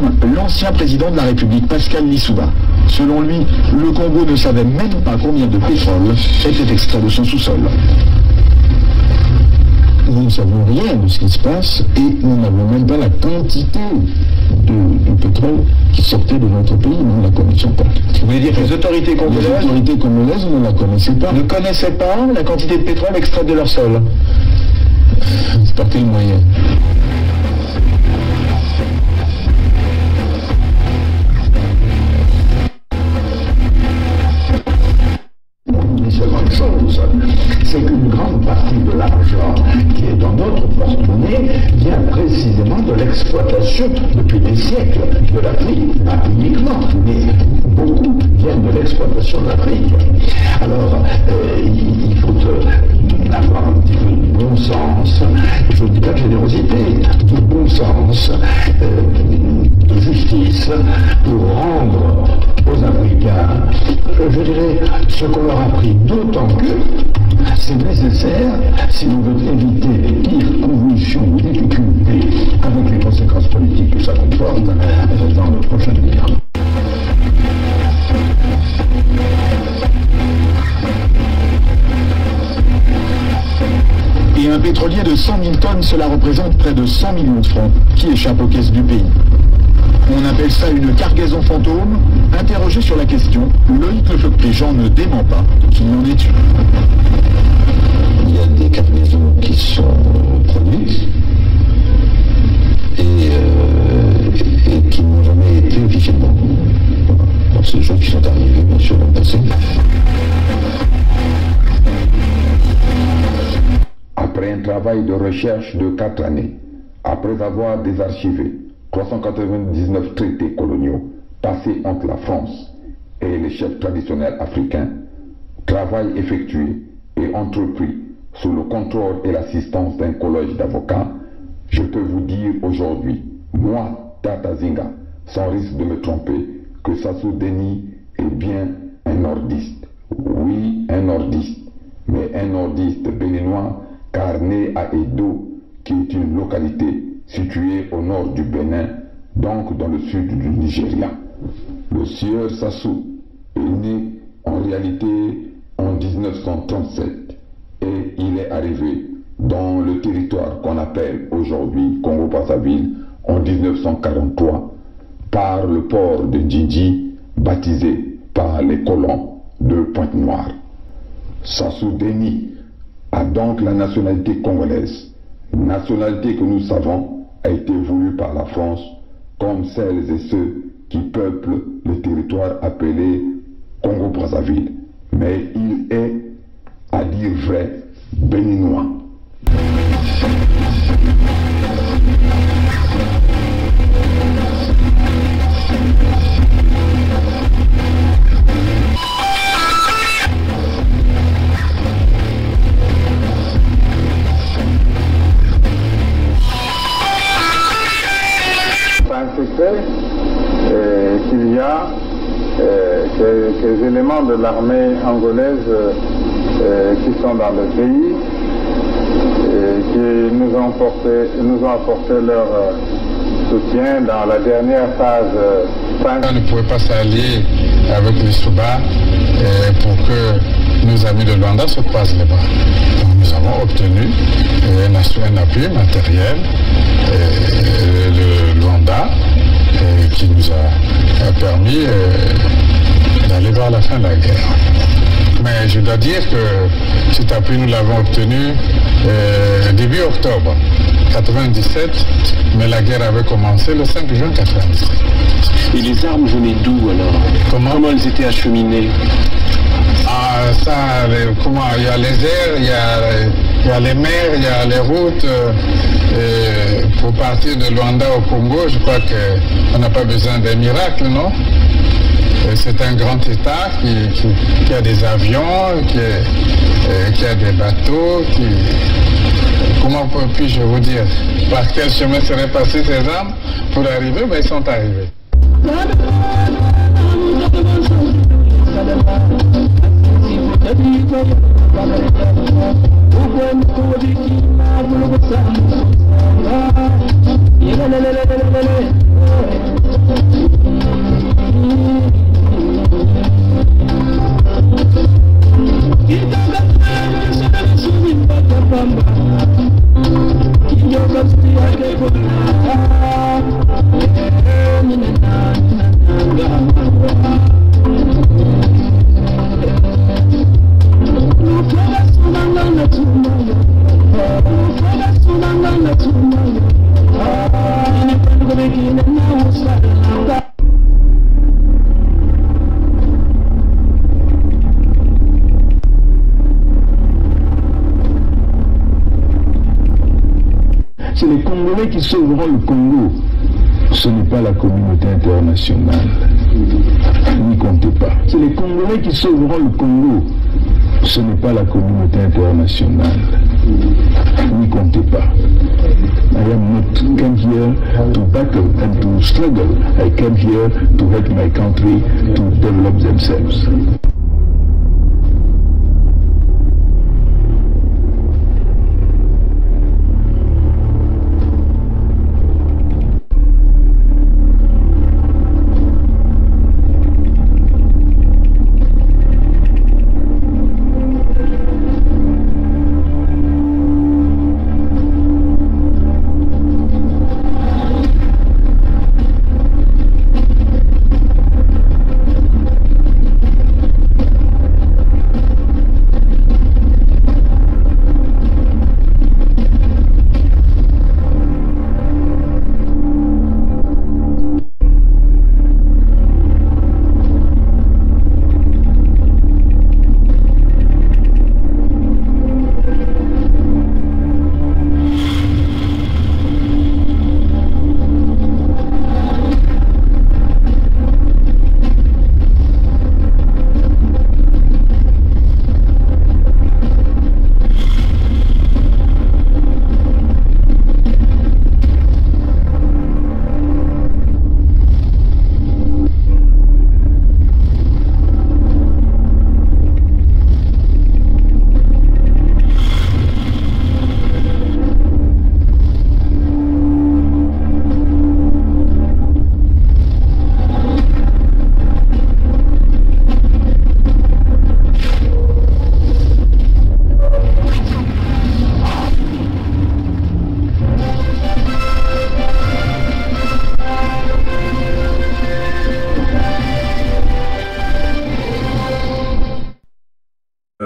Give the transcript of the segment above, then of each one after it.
même l'ancien président de la République, Pascal Lissouba. Selon lui, le Congo ne savait même pas combien de pétrole était extrait de son sous-sol. Nous ne savons rien de ce qui se passe et nous n'avons même pas la quantité de pétrole qui sortait de notre pays, nous ne la connaissions pas. Vous voulez dire que les autorités congolaises ne la connaissaient pas. Ne connaissaient pas la quantité de pétrole extraite de leur sol? Par quel moyen? Une seconde chose, c'est qu'une grande partie de l'argent qui est dans notre porte-monnaie vient précisément de l'exploitation depuis des siècles de l'Afrique, pas uniquement, mais beaucoup viennent de l'exploitation de l'Afrique. Alors, il faut avoir un petit peu de bon sens, je ne dis pas de générosité, de bon sens, de justice, pour rendre aux Africains, je dirais, ce qu'on leur a pris, d'autant que c'est nécessaire si l'on veut éviter les pires convulsions ou difficultés avec les conséquences politiques que ça comporte dans le prochain avenir. Et un pétrolier de 100 000 tonnes, cela représente près de 100 millions de francs qui échappent aux caisses du pays. On appelle ça une cargaison fantôme. Interrogé sur la question, Loïc Lefebvre-Jean ne dément pas qu'il y en ait une. Il y a des cargaisons qui sont produites et qui n'ont jamais été officiellement. Donc c'est des choses qui sont arrivées, bien sûr, dans le passé. Après un travail de recherche de 4 années, après avoir désarchivé 399 traités coloniaux passés entre la France et les chefs traditionnels africains, travail effectué et entrepris sous le contrôle et l'assistance d'un collège d'avocats, je peux vous dire aujourd'hui, moi, Tata Zinga, sans risque de me tromper, que Sassou Denis est bien un nordiste. Oui, un nordiste, mais un nordiste béninois, car né à Edo, qui est une localité située au nord du Bénin, donc dans le sud du Nigeria. Le sieur Sassou est né en réalité en 1937 et il est arrivé dans le territoire qu'on appelle aujourd'hui Congo-Brazzaville en 1943 par le port de Djidji, baptisé par les colons de Pointe-Noire. Sassou Denis a donc la nationalité congolaise, nationalité que nous savons a été voulue par la France comme celles et ceux qui peuplent le territoire appelé Congo-Brazzaville. Mais il est, à dire vrai, béninois. Qu'il y a ces éléments de l'armée angolaise qui sont dans le pays et qui nous ont apporté leur soutien dans la dernière phase. On ne pouvait pas s'allier avec les Souba pour que nos amis de Luanda se croisent les bras. Donc nous avons obtenu un appui matériel de Luanda qui nous a permis d'aller vers la fin de la guerre. Mais je dois dire que cet appui, nous l'avons obtenu début octobre 1997, mais la guerre avait commencé le 5 juin 1997. Et les armes venaient d'où alors? Comment elles étaient acheminées? Ah, ça, il y a les airs, il y a les mers, il y a les routes. Pour partir de Luanda au Congo, je crois qu'on n'a pas besoin d'un miracle, non? C'est un grand État qui a des avions, qui a des bateaux, comment puis-je vous dire? Par quel chemin seraient passées ces armes pour arriver? Ben, ils sont arrivés. C'est les Congolais qui sauveront le Congo. Ce n'est pas la communauté internationale. N'y comptez pas. C'est les Congolais qui sauveront le Congo. Ce n'est pas la communauté internationale. N'y comptez pas. I am not come here to battle and to struggle. I came here to help my country to develop themselves.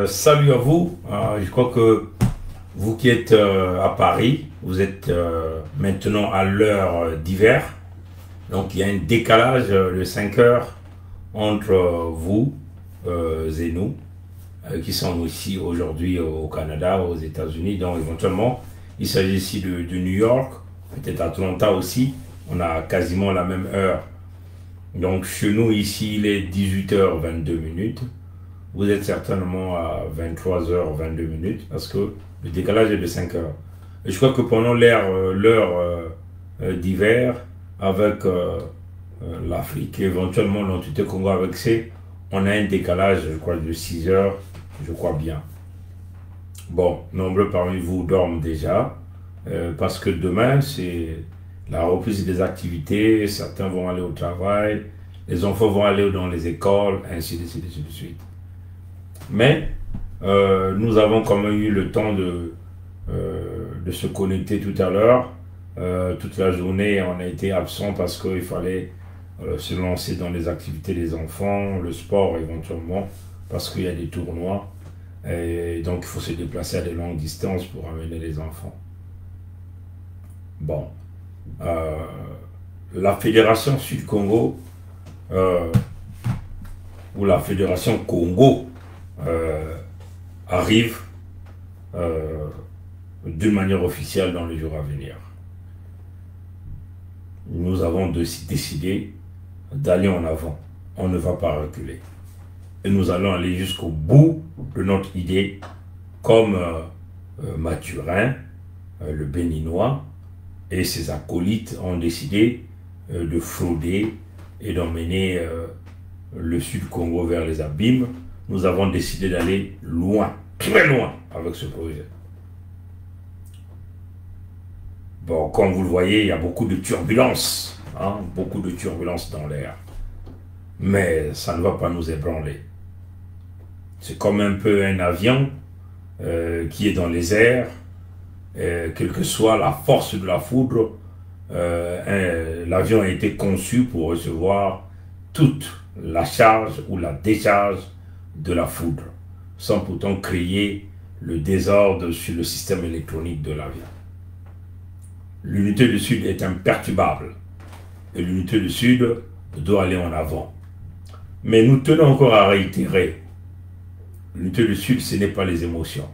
Salut à vous, je crois que vous qui êtes à Paris, vous êtes maintenant à l'heure d'hiver, donc il y a un décalage de 5 heures entre vous et nous, qui sommes ici aujourd'hui au Canada, aux États-Unis, donc éventuellement il s'agit ici de New York, peut-être Atlanta aussi, on a quasiment la même heure, donc chez nous ici il est 18h22. Vous êtes certainement à 23h22 parce que le décalage est de 5 heures. Et je crois que pendant l'heure d'hiver, avec l'Afrique et éventuellement l'entité Congo avec C, on a un décalage, je crois, de 6 heures, je crois bien. Bon, nombreux parmi vous dorment déjà, parce que demain, c'est la reprise des activités, certains vont aller au travail, les enfants vont aller dans les écoles, ainsi de suite. Mais nous avons quand même eu le temps de se connecter tout à l'heure. Toute la journée, on a été absent parce qu'il fallait se lancer dans les activités des enfants, le sport éventuellement, parce qu'il y a des tournois. Et donc, il faut se déplacer à des longues distances pour amener les enfants. Bon. La Fédération Sud-Congo, ou la Fédération Congo, arrive d'une manière officielle dans les jours à venir. Nous avons décidé d'aller en avant. On ne va pas reculer. Et nous allons aller jusqu'au bout de notre idée, comme Mathurin, le Béninois, et ses acolytes ont décidé de frauder et d'emmener le Sud-Congo vers les abîmes. Nous avons décidé d'aller loin, très loin avec ce projet. Bon, comme vous le voyez, il y a beaucoup de turbulences, beaucoup de turbulences dans l'air. Mais ça ne va pas nous ébranler. C'est comme un peu un avion qui est dans les airs, quelle que soit la force de la foudre, l'avion a été conçu pour recevoir toute la charge ou la décharge de la foudre, sans pourtant créer le désordre sur le système électronique de l'avion. L'unité du Sud est imperturbable et l'unité du Sud doit aller en avant. Mais nous tenons encore à réitérer, l'unité du Sud, ce n'est pas les émotions.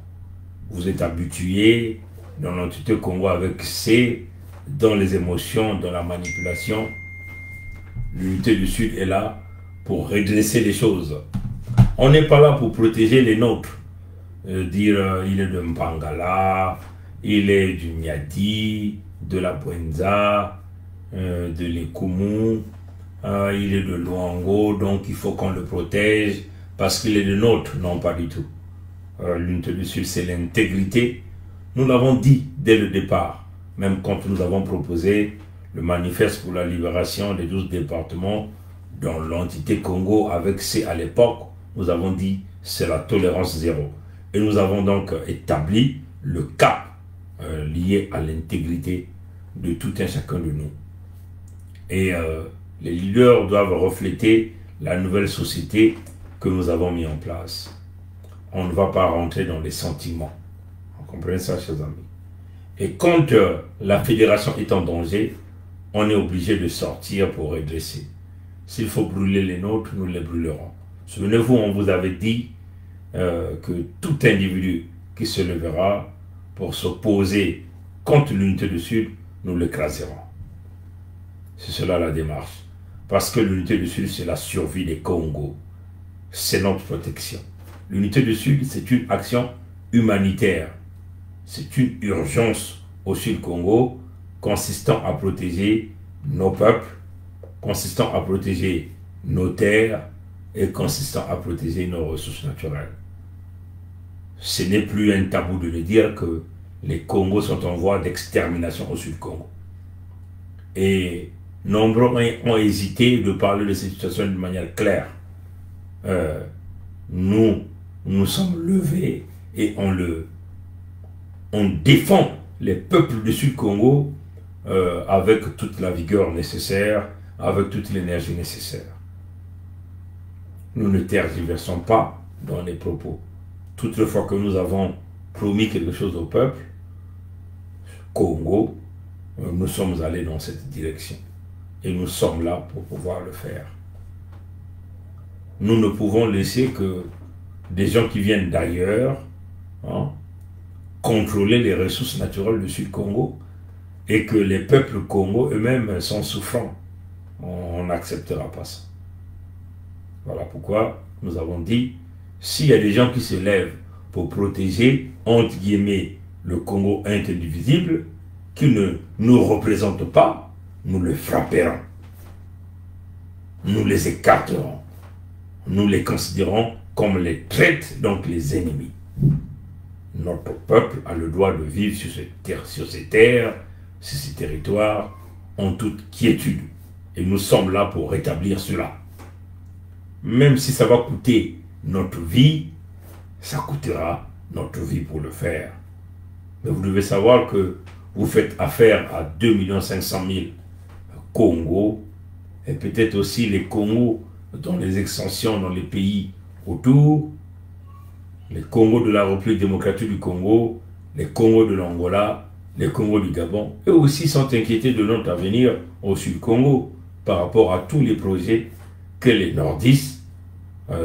Vous êtes habitués dans l'entité Congo avec C, dans les émotions, dans la manipulation. L'unité du Sud est là pour redresser les choses. On n'est pas là pour protéger les nôtres. Dire il est de Mpangala, il est du Niadi, de la Bwenza, de l'Ekumu, il est de Luango, donc il faut qu'on le protège parce qu'il est de nôtre. Non, pas du tout. L'unité du Sud, c'est l'intégrité. Nous l'avons dit dès le départ, même quand nous avons proposé le manifeste pour la libération des 12 départements dans l'entité Congo avec C à l'époque, nous avons dit c'est la tolérance zéro. Et nous avons donc établi le cap lié à l'intégrité de tout un chacun de nous. Et les leaders doivent refléter la nouvelle société que nous avons mis en place. On ne va pas rentrer dans les sentiments. Vous comprenez ça, chers amis? Et quand la fédération est en danger, on est obligé de sortir pour redresser. S'il faut brûler les nôtres, nous les brûlerons. Souvenez-vous, on vous avait dit que tout individu qui se lèvera pour s'opposer contre l'unité du Sud, nous l'écraserons. C'est cela la démarche. Parce que l'unité du Sud, c'est la survie des Congos. C'est notre protection. L'unité du Sud, c'est une action humanitaire. C'est une urgence au Sud-Congo consistant à protéger nos peuples, consistant à protéger nos terres et consistant à protéger nos ressources naturelles. Ce n'est plus un tabou de le dire que les Congos sont en voie d'extermination au Sud-Congo. Et nombreux ont hésité de parler de cette situation de manière claire. Nous sommes levés et on défend les peuples du Sud-Congo avec toute la vigueur nécessaire, avec toute l'énergie nécessaire. Nous ne tergiversons pas dans les propos. Toutefois que nous avons promis quelque chose au peuple, Congo, nous sommes allés dans cette direction. Et nous sommes là pour pouvoir le faire. Nous ne pouvons laisser que des gens qui viennent d'ailleurs contrôler les ressources naturelles du Sud-Congo et que les peuples Congo eux-mêmes sont souffrants. On n'acceptera pas ça. Voilà pourquoi nous avons dit, s'il y a des gens qui se lèvent pour protéger, entre guillemets, le Congo indivisible, qui ne nous représentent pas, nous les frapperons. Nous les écarterons. Nous les considérons comme les traîtres, donc les ennemis. Notre peuple a le droit de vivre sur ces terres, sur ces territoires, en toute quiétude. Et nous sommes là pour rétablir cela. Même si ça va coûter notre vie, ça coûtera notre vie pour le faire. Mais vous devez savoir que vous faites affaire à 2 500 000 Congos, et peut-être aussi les Congos dans les extensions dans les pays autour, les Congos de la République démocratique du Congo, les Congos de l'Angola, les Congos du Gabon, eux aussi sont inquiétés de notre avenir au Sud-Congo par rapport à tous les projets que les nordistes,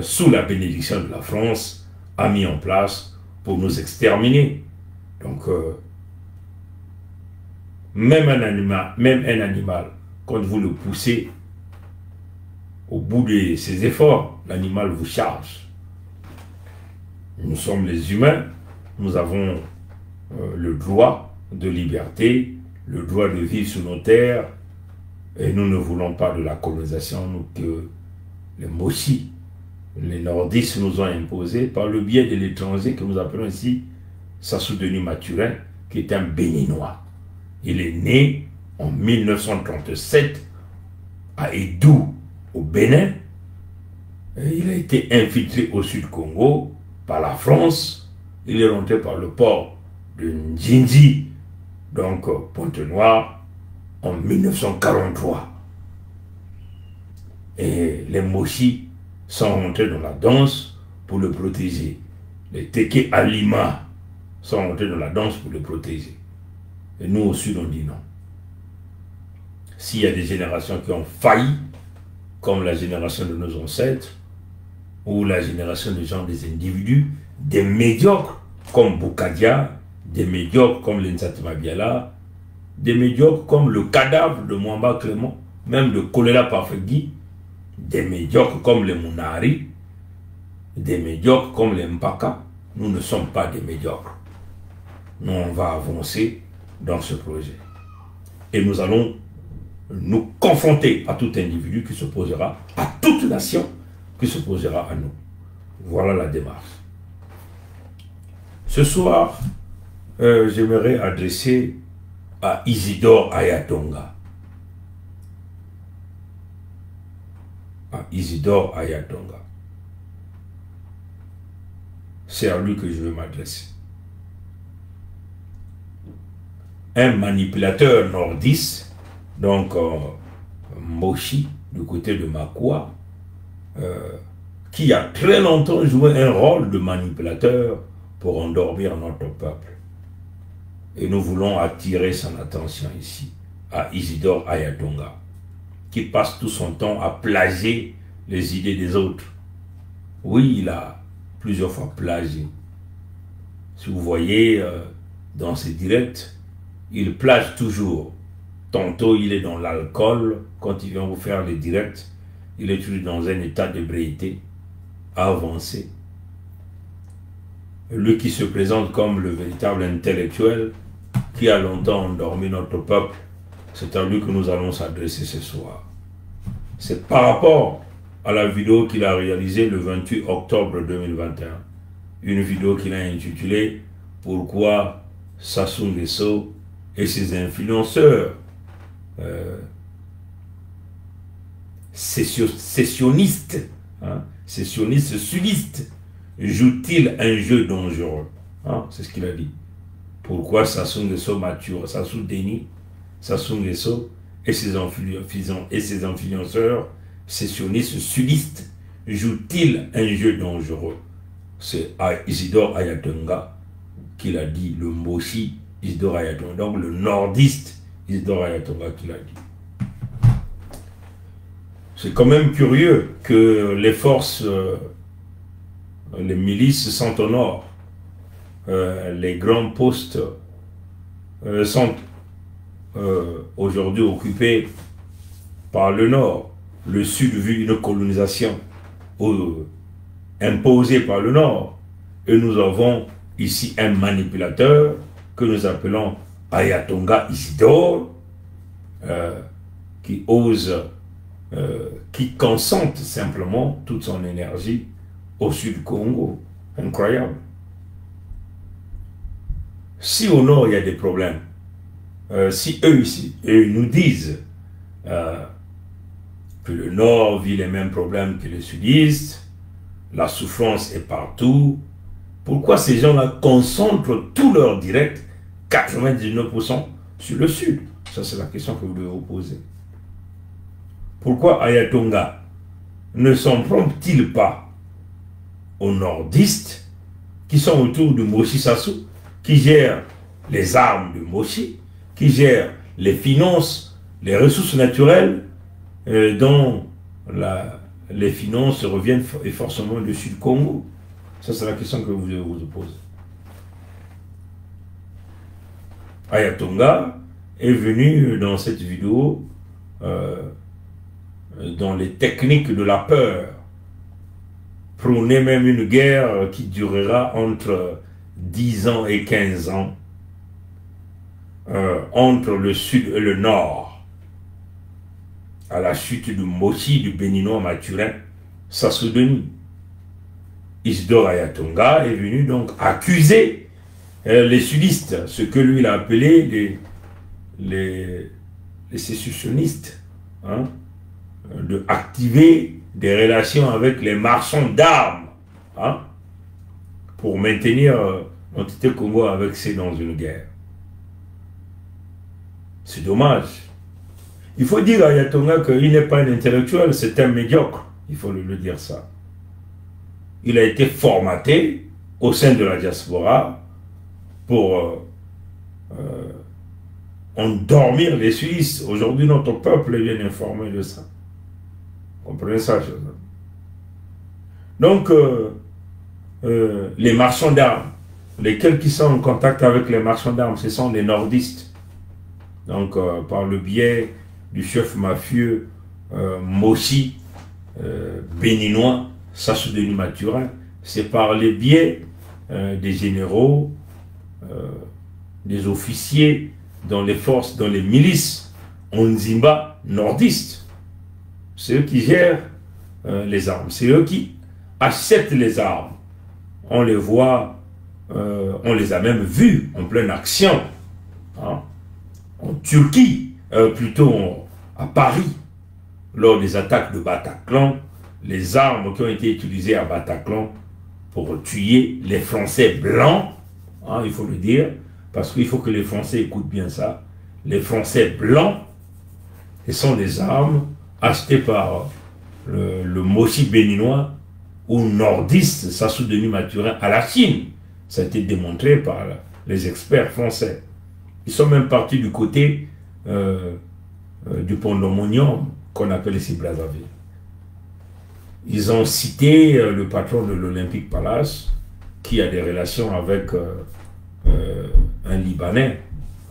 sous la bénédiction de la France, a mis en place pour nous exterminer. Donc, même un animal, quand vous le poussez, au bout de ses efforts, l'animal vous charge. Nous sommes les humains, nous avons le droit de liberté, le droit de vivre sur nos terres, et nous ne voulons pas de la colonisation que les Moshi, les nordistes nous ont imposé par le biais de l'étranger que nous appelons ici Sassou Denis Mathurin, qui est un Béninois. Il est né en 1937 à Edou, au Bénin. Et il a été infiltré au Sud-Congo par la France. Il est rentré par le port de Njinji, donc Pointe-Noire, en 1943. Et les Moshi sont rentrés dans la danse pour le protéger. Les Teke Alima sont rentrés dans la danse pour le protéger. Et nous au Sud, on dit non. S'il y a des générations qui ont failli, comme la génération de nos ancêtres, ou la génération des gens, des individus, des médiocres, comme Boukadia, des médiocres comme l'Ensat Mabiala, des médiocres comme le cadavre de Mwamba Clément, même de Kolela Pafegui, des médiocres comme les Mounari, des médiocres comme les Mpaka. Nous ne sommes pas des médiocres. Nous, on va avancer dans ce projet. Et nous allons nous confronter à tout individu qui s'opposera, à toute nation qui s'opposera à nous. Voilà la démarche. Ce soir, j'aimerais adresser à Isidore Ayatonga. À Isidore Ayatonga. C'est à lui que je veux m'adresser. Un manipulateur nordiste, donc Moshi, du côté de Makwa, qui a très longtemps joué un rôle de manipulateur pour endormir notre peuple. Et nous voulons attirer son attention ici à Isidore Ayatonga, qui passe tout son temps à plagier les idées des autres. Oui, il a plusieurs fois plagié. Si vous voyez dans ses directs, il plage toujours. Tantôt il est dans l'alcool, quand il vient vous faire les directs, il est toujours dans un état d'ébriété avancé. Lui qui se présente comme le véritable intellectuel, qui a longtemps endormi notre peuple, c'est à lui que nous allons s'adresser ce soir. C'est par rapport à la vidéo qu'il a réalisée le 28 octobre 2021. Une vidéo qu'il a intitulée « Pourquoi Sassou Nguesso et ses influenceurs sécessionnistes, sécessionnistes sudistes, jouent-ils un jeu dangereux ?» C'est ce qu'il a dit. Pourquoi Sassou Nguesso mature, Sassou Deni, Sassou Nguesso et ses influenceurs sécessionnistes sudistes jouent-ils un jeu dangereux? C'est Isidore Ayatonga qui l'a dit, le Moshi Isidore Ayatonga, donc le nordiste Isidore Ayatonga qui l'a dit. C'est quand même curieux que les forces, les milices sont au nord. Les grands postes sont aujourd'hui occupés par le nord. Le sud vit une colonisation imposée par le nord. Et nous avons ici un manipulateur que nous appelons Ayatonga Isidore, qui ose, qui concentre simplement toute son énergie au sud Congo. Incroyable. Si au nord il y a des problèmes, si eux ici, eux nous disent que le nord vit les mêmes problèmes que les sudistes, la souffrance est partout, pourquoi ces gens-là concentrent tout leur direct, 99% sur le sud? Ça c'est la question que vous devez vous poser. Pourquoi Ayatonga ne s'en prend-il pas aux nordistes qui sont autour de Moshi Sassou, qui gèrent les armes de Moshi, qui gèrent les finances, les ressources naturelles, dont les finances reviennent forcément du Sud-Congo? Ça, c'est la question que vous devez vous poser. Ayatonga est venu dans cette vidéo dans les techniques de la peur, prôner même une guerre qui durera entre 10 ans et 15 ans, entre le sud et le nord, à la chute de Moshi, du béninois Mathurin, Sassou Deni. Isidore Ayatonga est venu donc accuser les sudistes, ce que lui il a appelé les sécessionnistes, de activer des relations avec les marchands d'armes, pour maintenir l'entité Congo avec ces dans une guerre. C'est dommage. Il faut dire à Ayatonga qu'il n'est pas un intellectuel, c'est un médiocre. Il faut le dire ça. Il a été formaté au sein de la diaspora pour endormir les Suisses. Aujourd'hui, notre peuple est bien informé de ça. Vous comprenez ça? Donc, les marchands d'armes, lesquels qui sont en contact avec les marchands d'armes, ce sont les nordistes. Donc, par le biais du chef mafieux Moshi, béninois, Sassou Denis Mathurin, c'est par le biais des généraux, des officiers dans les forces, dans les milices Onzimba nordistes. C'est eux qui gèrent les armes, c'est eux qui achètent les armes. On les voit, on les a même vus en pleine action, hein, en Turquie, plutôt à Paris, lors des attaques de Bataclan, les armes qui ont été utilisées à Bataclan pour tuer les Français blancs, hein, il faut le dire, parce qu'il faut que les Français écoutent bien ça, les Français blancs, ce sont des armes achetées par le Moshi béninois ou nordiste Sassou Denis Mathurin à la Chine. Ça a été démontré par les experts français. Ils sont même partis du côté du Pandemonium, qu'on appelle ici Brazzaville. Ils ont cité le patron de l'Olympique Palace, qui a des relations avec un Libanais.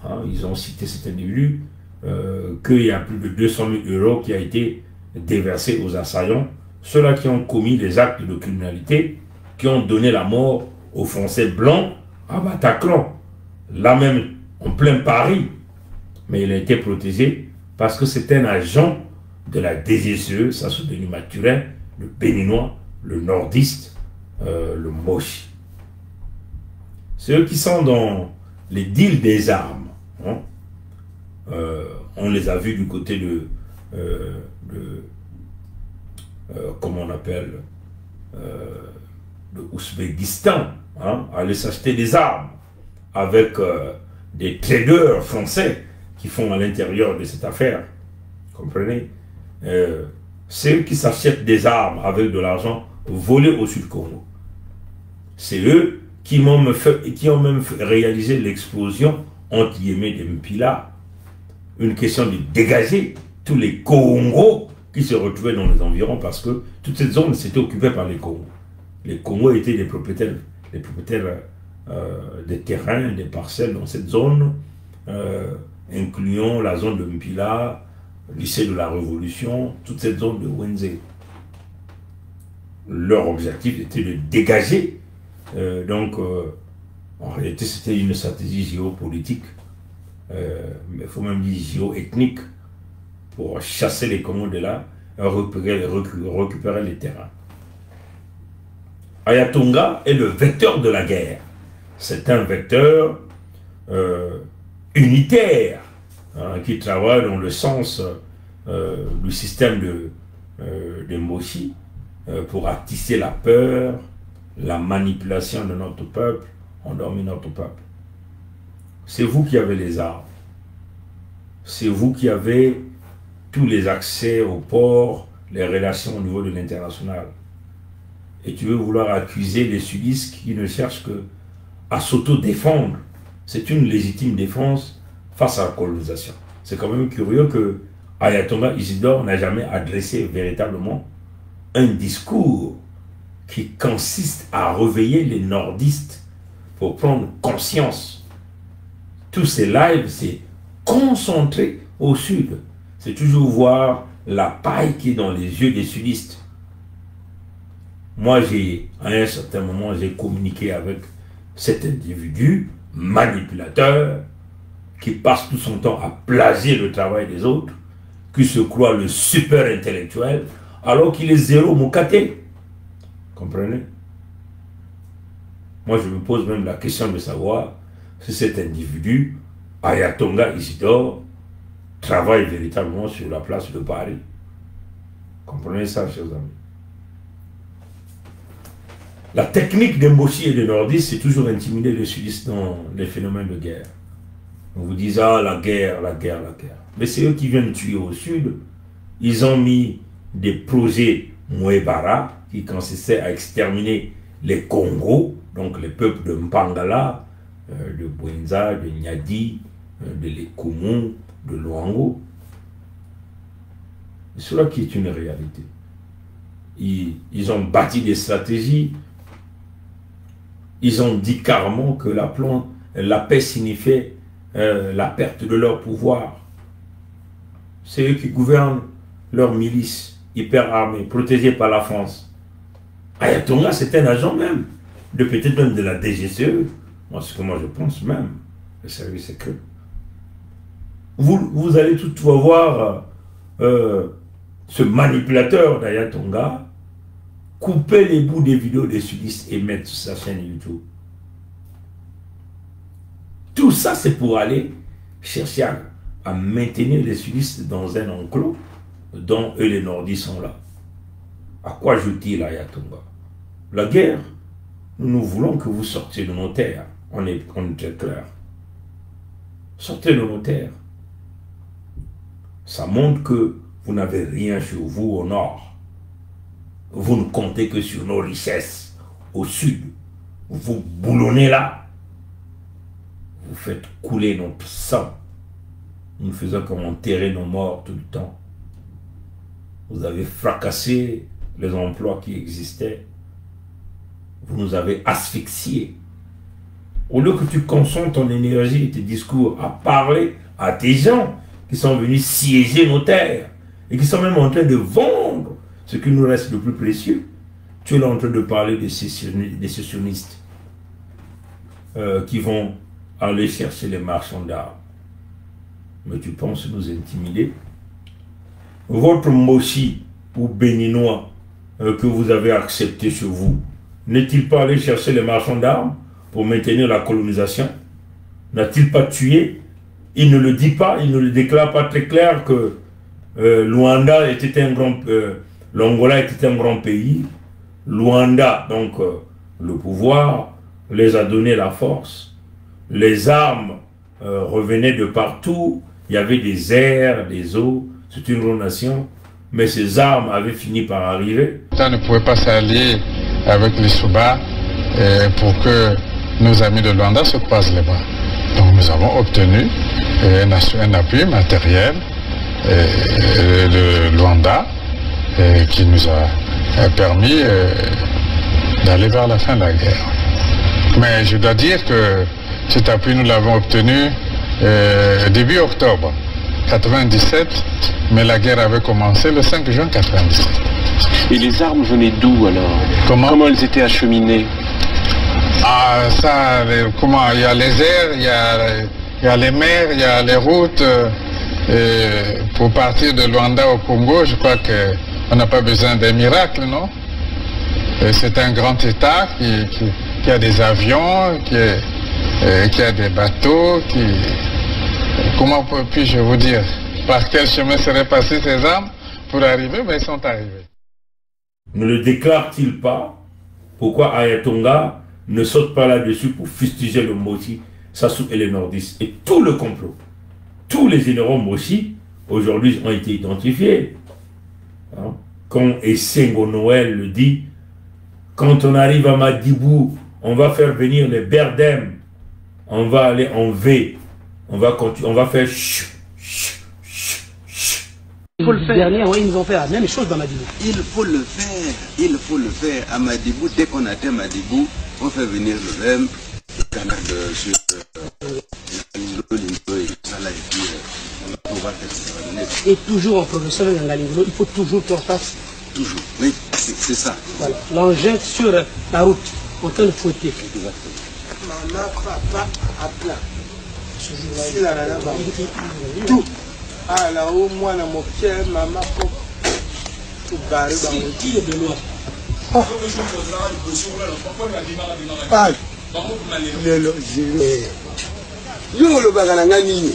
Hein, ils ont cité cet individu, qu'il y a plus de 200 000 € qui a été déversé aux assaillants, ceux-là qui ont commis les actes de criminalité, qui ont donné la mort aux Français blancs à Bataclan, là même en plein Paris. Mais il a été protégé parce que c'est un agent de la DGCE, Sassou Denis Mathurin, le béninois, le nordiste, le Moshi. C'est eux qui sont dans les deals des armes. Hein. On les a vus du côté de comment on appelle, de Ouzbékistan, hein, aller s'acheter des armes avec des traders français qui font à l'intérieur de cette affaire. Comprenez? C'est eux qui s'achètent des armes avec de l'argent volé au Sud-Congo. C'est eux qui ont même réalisé l'explosion anti-Yémé de Mpila. Une question de dégager tous les Congos qui se retrouvaient dans les environs, parce que toute cette zone s'était occupée par les Congos. Les Congos étaient des propriétaires des terrains, des parcelles dans cette zone, incluant la zone de Mpila, le lycée de la Révolution, toute cette zone de Wenze. Leur objectif était de dégager. En réalité, c'était une stratégie géopolitique, mais il faut même dire géoethnique, pour chasser les Congos de là et récupérer les terrains. Ayatonga est le vecteur de la guerre. C'est un vecteur unitaire, hein, qui travaille dans le sens du système de Moshi pour attiser la peur, la manipulation de notre peuple, endormir notre peuple. C'est vous qui avez les armes. C'est vous qui avez tous les accès au port, les relations au niveau de l'international. Et tu veux vouloir accuser les sudistes qui ne cherchent que à s'auto-défendre. C'est une légitime défense face à la colonisation. C'est quand même curieux que Ayatonga Isidore n'a jamais adressé véritablement un discours qui consiste à réveiller les nordistes pour prendre conscience. Tous ces lives, c'est concentré au sud. C'est toujours voir la paille qui est dans les yeux des sudistes. Moi, à un certain moment, j'ai communiqué avec cet individu manipulateur qui passe tout son temps à plagier le travail des autres, qui se croit le super intellectuel, alors qu'il est zéro mokaté. Comprenez? Moi, je me pose même la question de savoir si cet individu, Ayatonga Isidore, travaille véritablement sur la place de Paris. Comprenez ça, chers amis? La technique des Moshi et des nordistes, c'est toujours intimider les sudistes dans les phénomènes de guerre. On vous dit, ah, la guerre, la guerre, la guerre. Mais c'est eux qui viennent tuer au sud. Ils ont mis des projets Mouebara qui consistaient à exterminer les Congos, donc les peuples de Mpangala, de Bwenza, de Nyadi, de Lekoumou, de Luango. C'est cela qui est une réalité. Ils ont bâti des stratégies ils ont dit carrément que la paix signifiait la perte de leur pouvoir. C'est eux qui gouvernent leur milice hyper armée, protégée par la France. Aya Tonga, c'est un agent même, peut-être même de la DGCE. Moi, c'est ce que moi je pense même, le service secret. Vous allez toutefois voir ce manipulateur d'Aya Tonga couper les bouts des vidéos des sudistes et mettre sur sa chaîne YouTube. Tout ça, c'est pour aller chercher à maintenir les sudistes dans un enclos dont eux, les nordistes, sont là. À quoi joue-t-il Aya Tonga? La guerre, nous voulons que vous sortiez de nos terres. On est très clair. Sortez de nos terres. Ça montre que vous n'avez rien sur vous au nord. Vous ne comptez que sur nos richesses au sud. Vous boulonnez là. Vous faites couler notre sang. Nous faisons comme enterrer nos morts tout le temps. Vous avez fracassé les emplois qui existaient. Vous nous avez asphyxiés. Au lieu que tu consommes ton énergie et tes discours à parler à des gens qui sont venus siéger nos terres et qui sont même en train de vendre ce qui nous reste le plus précieux, tu es là en train de parler des sécessionnistes qui vont aller chercher les marchands d'armes. Mais tu penses nous intimider? Votre mochi ou béninois que vous avez accepté chez vous, n'est-il pas allé chercher les marchands d'armes pour maintenir la colonisation? N'a-t-il pas tué? Il ne le dit pas, il ne le déclare pas très clair que Luanda était un grand... l'Angola était un grand pays. Luanda, donc le pouvoir, les a donné la force. Les armes revenaient de partout. Il y avait des airs, des eaux. C'est une grande nation. Mais ces armes avaient fini par arriver. On ne pouvait pas s'allier avec les Souba pour que nos amis de Luanda se croisent les bras. Donc nous avons obtenu un appui matériel de Luanda qui nous a permis d'aller vers la fin de la guerre. Mais je dois dire que cet appui, nous l'avons obtenu début octobre 97, mais la guerre avait commencé le 5 juin 97. Et les armes venaient d'où alors? Comment elles étaient acheminées? Ah, ça, comment? Il y a les airs, il y a les mers, il y a les routes. Pour partir de Luanda au Congo, je crois qu'on n'a pas besoin d'un miracle, non? C'est un grand État qui a des avions, qui a des bateaux, comment puis-je vous dire? Par quel chemin seraient passées ces armes pour arriver? Mais elles sont arrivées. Ne le déclare-t-il pas? Pourquoi Aya Tonga ne saute pas là-dessus pour fustiger le Mochi, Sassou et les nordistes et tout le complot? Tous les généraux Mochi, aujourd'hui, ont été identifiés. Hein? Quand Essengo Noël le dit, quand on arrive à Madibou, on va faire venir les Berdem, on va aller en V, on va faire chut, chut, chut, chut. Il faut le faire. Dernier, oui, ils nous ont fait la même chose dans Madibou. Il faut le faire à Madibou. Dès qu'on atteint Madibou, on fait venir le même canard sur et toujours en progression dans l'Angalinglo, il faut toujours qu'on fasse. Toujours, oui, c'est ça. Voilà. L'engin sur la route, autant de fouetter. Maman, papa, à plat. Tout. Ah là-haut, moi, dans mon pied, maman, tout barré dans mon pied. Ah, le bagana nini.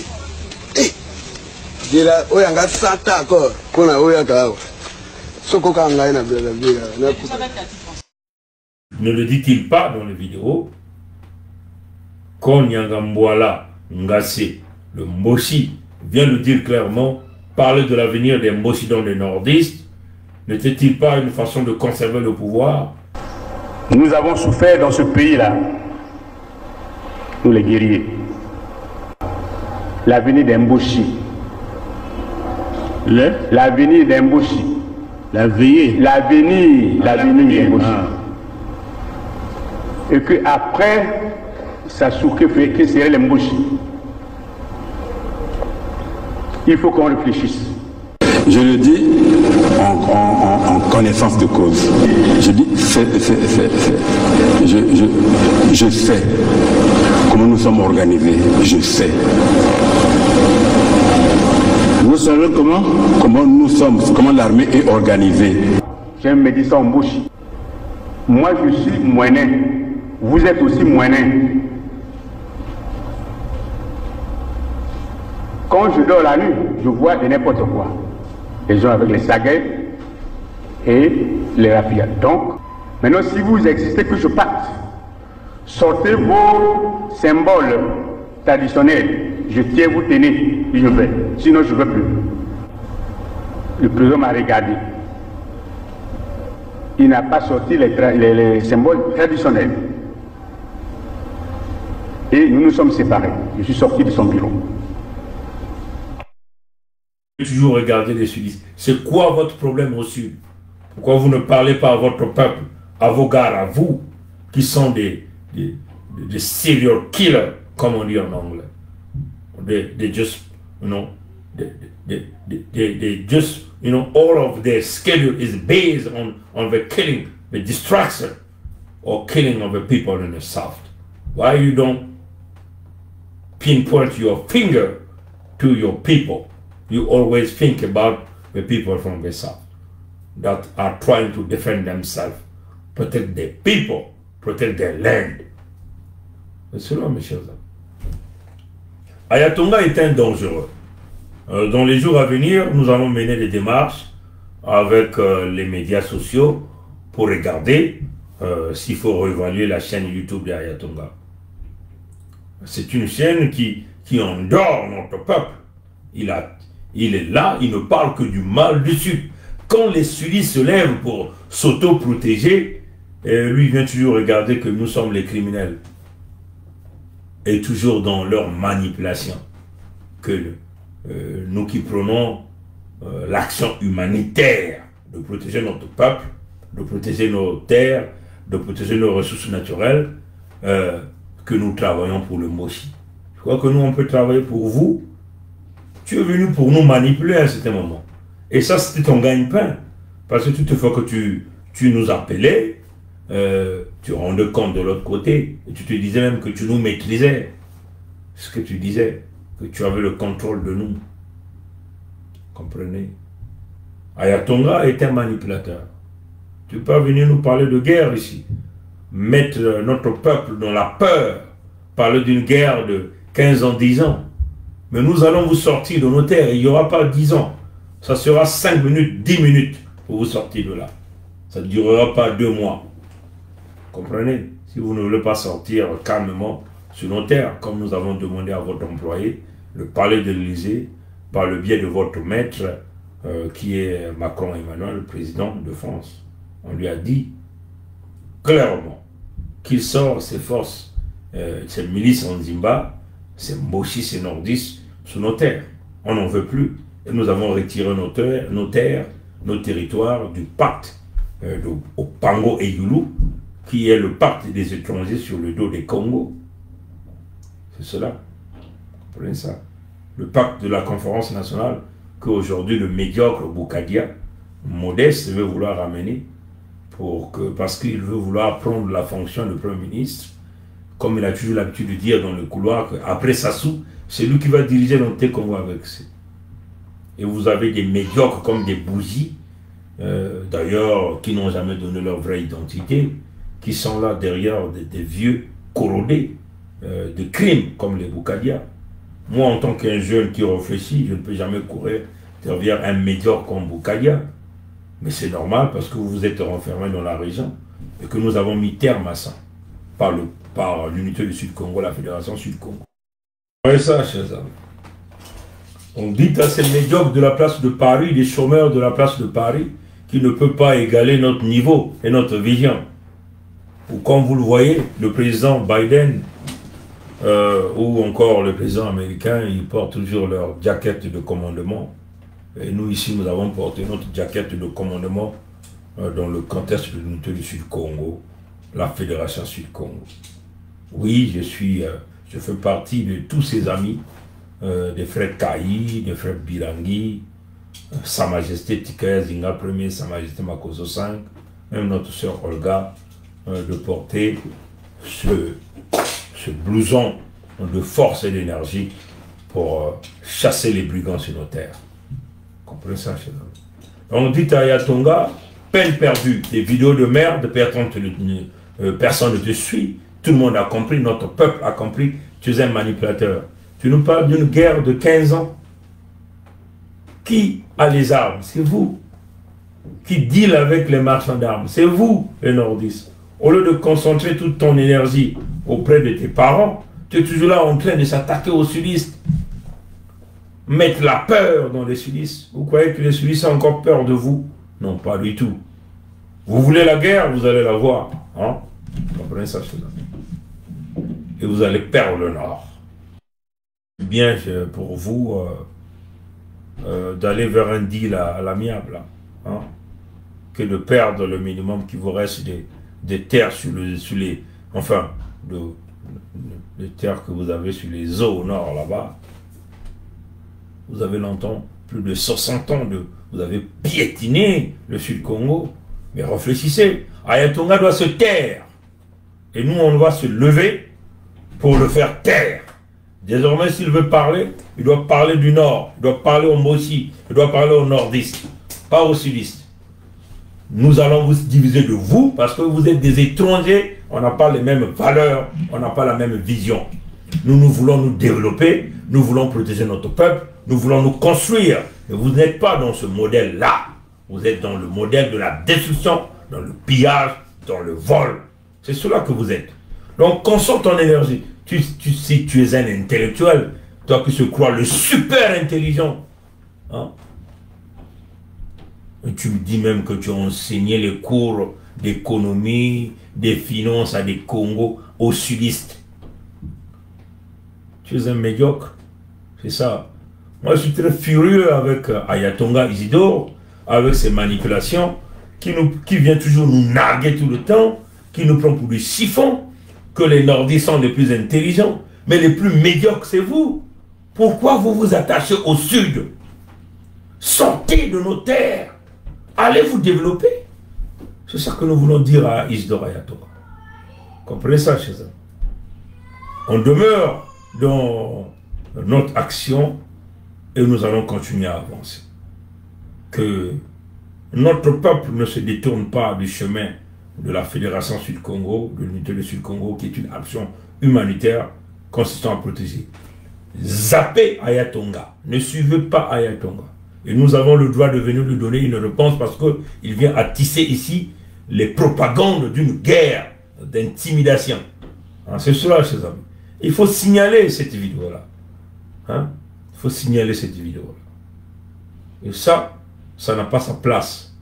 Dira oyanga sata encore kona oyaka soko kanga ina bela bela. Ne le dit-il pas dans les vidéos? Quand Nyangambwala Ngase, le Moshi, vient le dire clairement, parler de l'avenir des Moshi dans les nordistes, n'était-il pas une façon de conserver le pouvoir? Nous avons souffert dans ce pays-là, nous les guerriers. L'avenir des Mboshi. L'avenir des Mboshi. L'avenir des Mboshi. et qu'après, ça souque fait que c'est les mouches. Il faut qu'on réfléchisse. Je le dis en connaissance de cause. Je dis, je sais comment nous sommes organisés. Je sais. Vous savez comment nous sommes, comment l'armée est organisée. J'aime me dire ça en bouche. Moi, je suis moyen. Vous êtes aussi moyen. Quand je dors la nuit, je vois de n'importe quoi. Les gens avec les saguets et les rapides. Donc, maintenant, si vous existez, que je parte, sortez vos symboles traditionnels. Je tiens, vous tenez, et je vais. Sinon, je ne veux plus. Le président m'a regardé. Il n'a pas sorti les symboles traditionnels. Et nous nous sommes séparés. Je suis sorti de son bureau. Toujours regarder les sudistes. C'est quoi votre problème au sud? Pourquoi vous ne parlez pas à votre peuple, à vos gars, à vous, qui sont des serial killers, comme on dit en anglais? They just, you know, they just, you know, all of their schedule is based on the killing, the destruction, or killing of the people in the south. Why you don't pinpoint your finger to your people? You always think about the people from the south that are trying to defend themselves, protect their people, protect their land. C'est cela, mes chers amis. Ayatonga est un dangereux. Dans les jours à venir, nous allons mener des démarches avec les médias sociaux pour regarder s'il faut réévaluer la chaîne YouTube d'Ayatonga. C'est une chaîne qui endort notre peuple. Il est là, il ne parle que du mal du Sud. Quand les sudistes se lèvent pour s'auto-protéger, lui vient toujours regarder que nous sommes les criminels. Et toujours dans leur manipulation. Que nous qui prenons l'action humanitaire de protéger notre peuple, de protéger nos terres, de protéger nos ressources naturelles, que nous travaillons pour le Moshi. Je crois que nous, on peut travailler pour vous. Tu es venu pour nous manipuler à un certain moment. Et ça, c'était ton gagne-pain. Parce que toutefois que tu nous appelais, tu rendais compte de l'autre côté. Et tu te disais même que tu nous maîtrisais. Ce que tu disais, que tu avais le contrôle de nous. Comprenez? Ayatonga est un manipulateur. Tu peux pas venir nous parler de guerre ici. Mettre notre peuple dans la peur. Parler d'une guerre de 15 ans, 10 ans. Mais nous allons vous sortir de nos terres. Il n'y aura pas 10 ans. Ça sera 5 minutes, 10 minutes pour vous sortir de là. Ça ne durera pas 2 mois. Comprenez? Si vous ne voulez pas sortir calmement sur nos terres, comme nous avons demandé à votre employé, le palais de l'Élysée, par le biais de votre maître, qui est Macron Emmanuel, le président de France. On lui a dit clairement qu'il sort ses forces, ses milices en Zimba, ses Moshi, ses nordistes, sous nos terres. On n'en veut plus. Et nous avons retiré nos terres, nos territoires du pacte au Pango et Yulu, qui est le pacte des étrangers sur le dos des Congo. C'est cela. Vous comprenez ça? Le pacte de la conférence nationale qu'aujourd'hui le médiocre Boukadia, modeste, veut vouloir ramener parce qu'il veut vouloir prendre la fonction de Premier ministre, comme il a toujours l'habitude de dire dans le couloir, qu'après Sassou, c'est lui qui va diriger notre Congo avec ça. Et vous avez des médiocres comme des bougies, d'ailleurs, qui n'ont jamais donné leur vraie identité, qui sont là derrière des vieux corrodés de crimes, comme les Boukadia. Moi, en tant qu'un jeune qui réfléchit, je ne peux jamais courir derrière un médiocre comme Boukadia. Mais c'est normal parce que vous vous êtes renfermé dans la région et que nous avons mis terme à ça par l'unité du Sud-Congo, la Fédération Sud-Congo. Et ça, chers amis. On dit à ces médiocres de la place de Paris, des chômeurs de la place de Paris, qui ne peuvent pas égaler notre niveau et notre vision. Ou comme vous le voyez, le président Biden ou encore le président américain, ils portent toujours leur jaquette de commandement. Et nous ici, nous avons porté notre jaquette de commandement dans le contexte de l'unité du Sud-Congo. la Fédération Sud-Congo. Oui, je fais partie de tous ces amis, des frères Kayi, des frères Birangi, Sa Majesté Tikaya Zinga 1er, Sa Majesté Makoso 5, même notre sœur Olga, de porter ce blouson de force et d'énergie pour chasser les brigands sur nos terres. Comprenez ça, chez nous. On dit à Ayatonga, peine perdue, des vidéos de merde, personne ne te suit, tout le monde a compris, notre peuple a compris, tu es un manipulateur. Tu nous parles d'une guerre de 15 ans. Qui a les armes? C'est vous. Qui deal avec les marchands d'armes? C'est vous, les nordistes. Au lieu de concentrer toute ton énergie auprès de tes parents, tu es toujours là en train de s'attaquer aux sudistes. Mettre la peur dans les sudistes. Vous croyez que les sudistes ont encore peur de vous? Non, pas du tout. Vous voulez la guerre, vous allez la voir. Hein? Vous comprenez ça, chez nous? Et vous allez perdre le nord. Bien pour vous d'aller vers un deal à l'amiable. Hein? Que de perdre le minimum qui vous reste des terres des terres que vous avez sur les eaux au nord là-bas. Vous avez longtemps, plus de 60 ans, vous avez piétiné le Sud-Congo. Mais réfléchissez, Ayatonga doit se taire. Et nous, on va se lever pour le faire taire. Désormais, s'il veut parler, il doit parler du nord, il doit parler au Mossi, il doit parler aux nordistes, pas aux sudistes. Nous allons vous diviser de vous parce que vous êtes des étrangers, on n'a pas les mêmes valeurs, on n'a pas la même vision. Nous voulons nous développer, nous voulons protéger notre peuple, nous voulons nous construire. Et vous n'êtes pas dans ce modèle-là. Vous êtes dans le modèle de la destruction, dans le pillage, dans le vol. C'est cela que vous êtes. Donc, consomme ton énergie. Si tu es un intellectuel, toi qui se crois le super intelligent, hein? Et tu me dis même que tu as enseigné les cours d'économie, des finances à des Congos, aux sudistes. Tu es un médiocre. C'est ça. Moi, je suis très furieux avec Ayatonga Isidore, avec ses manipulations, qui vient toujours nous narguer tout le temps, qui nous prend pour des chiffons, que les nordistes sont les plus intelligents, mais les plus médiocres, c'est vous. Pourquoi vous vous attachez au sud? Sortez de nos terres. Allez vous développer. C'est ça que nous voulons dire à Isidore Ayatonga. Comprenez ça, chez eux. On demeure dans notre action et nous allons continuer à avancer. Que notre peuple ne se détourne pas du chemin de la Fédération Sud-Congo, de l'unité de Sud-Congo, qui est une action humanitaire consistant à protéger. Zappez Ayatonga. Ne suivez pas Ayatonga. Et nous avons le droit de venir lui donner une réponse parce qu'il vient à tisser ici les propagandes d'une guerre d'intimidation. Hein, c'est cela, chers amis. Il faut signaler cette vidéo-là. Hein? Il faut signaler cette vidéo-là. Et ça n'a pas sa place.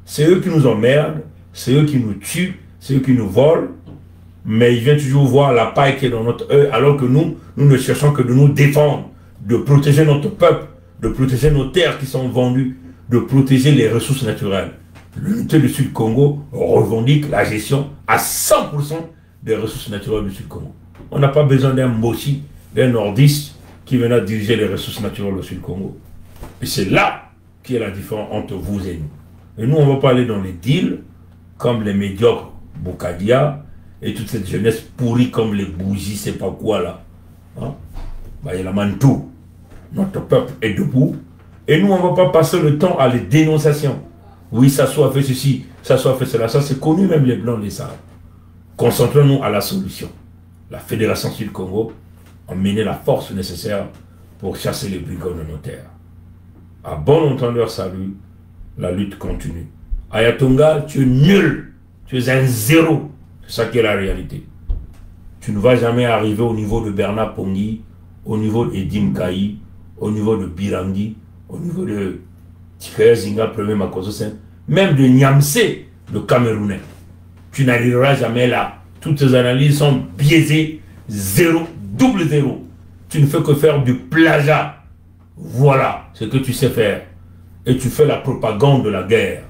C'est eux qui nous emmerdent, c'est eux qui nous tuent, c'est eux qui nous volent, mais ils viennent toujours voir la paille qui est dans notre œil, alors que nous ne cherchons que de nous défendre, de protéger notre peuple, de protéger nos terres qui sont vendues, de protéger les ressources naturelles. L'unité du Sud-Congo revendique la gestion à 100% des ressources naturelles du Sud-Congo. On n'a pas besoin d'un Mossi, d'un nordiste qui viendra diriger les ressources naturelles au Sud-Congo. Et c'est là qui est la différence entre vous et nous. Et nous, on ne va pas aller dans les deals comme les médiocres Boukadia et toute cette jeunesse pourrie comme les bougies, c'est pas quoi là. Hein? Bah, il y a la tout. Notre peuple est debout. Et nous, on ne va pas passer le temps à les dénonciations. Oui, ça soit fait ceci, ça soit fait cela. Ça, c'est connu, même les Blancs les savent. Concentrons-nous à la solution. La Fédération Sud-Congo a mené la force nécessaire pour chasser les brigands de nos terres. À bon entendeur, salut, la lutte continue. Ayatonga, tu es nul. Tu es un zéro. C'est ça qui est la réalité. Tu ne vas jamais arriver au niveau de Bernard Pongi, au niveau d'Edim Kayi, au niveau de Birangi, au niveau de Tikaya Zinga 1er Makoso 5, même de Nyamse, le Camerounais. Tu n'arriveras jamais là. Toutes tes analyses sont biaisées, zéro, double zéro. Tu ne fais que faire du plagiat. Voilà ce que tu sais faire. Et tu fais la propagande de la guerre.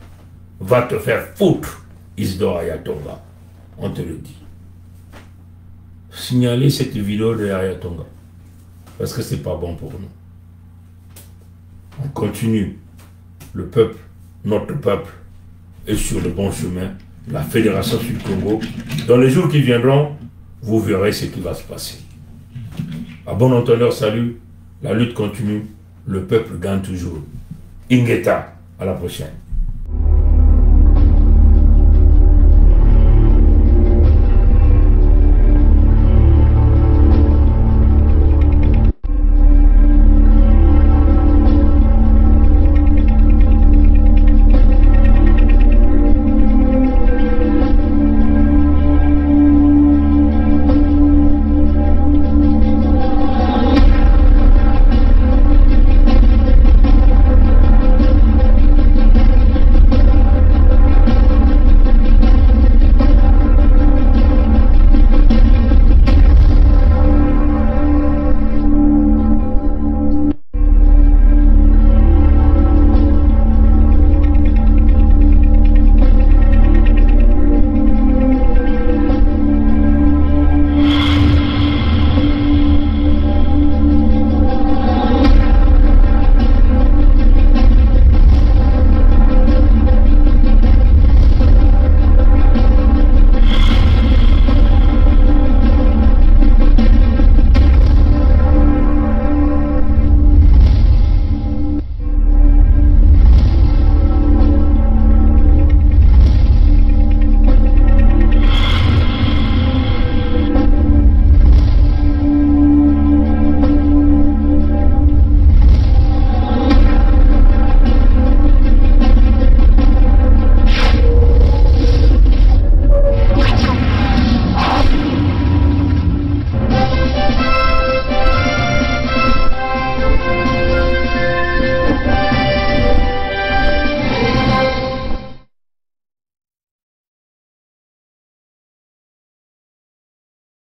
Va te faire foutre, Isidore Ayatonga. on te le dit. Signalez cette vidéo de Yaya Tonga. Parce que c'est pas bon pour nous. On continue. Le peuple, notre peuple, est sur le bon chemin. La Fédération Sud-Congo. Dans les jours qui viendront, vous verrez ce qui va se passer. À bon entendeur, salut. La lutte continue. Le peuple gagne toujours. Ingeta. À la prochaine.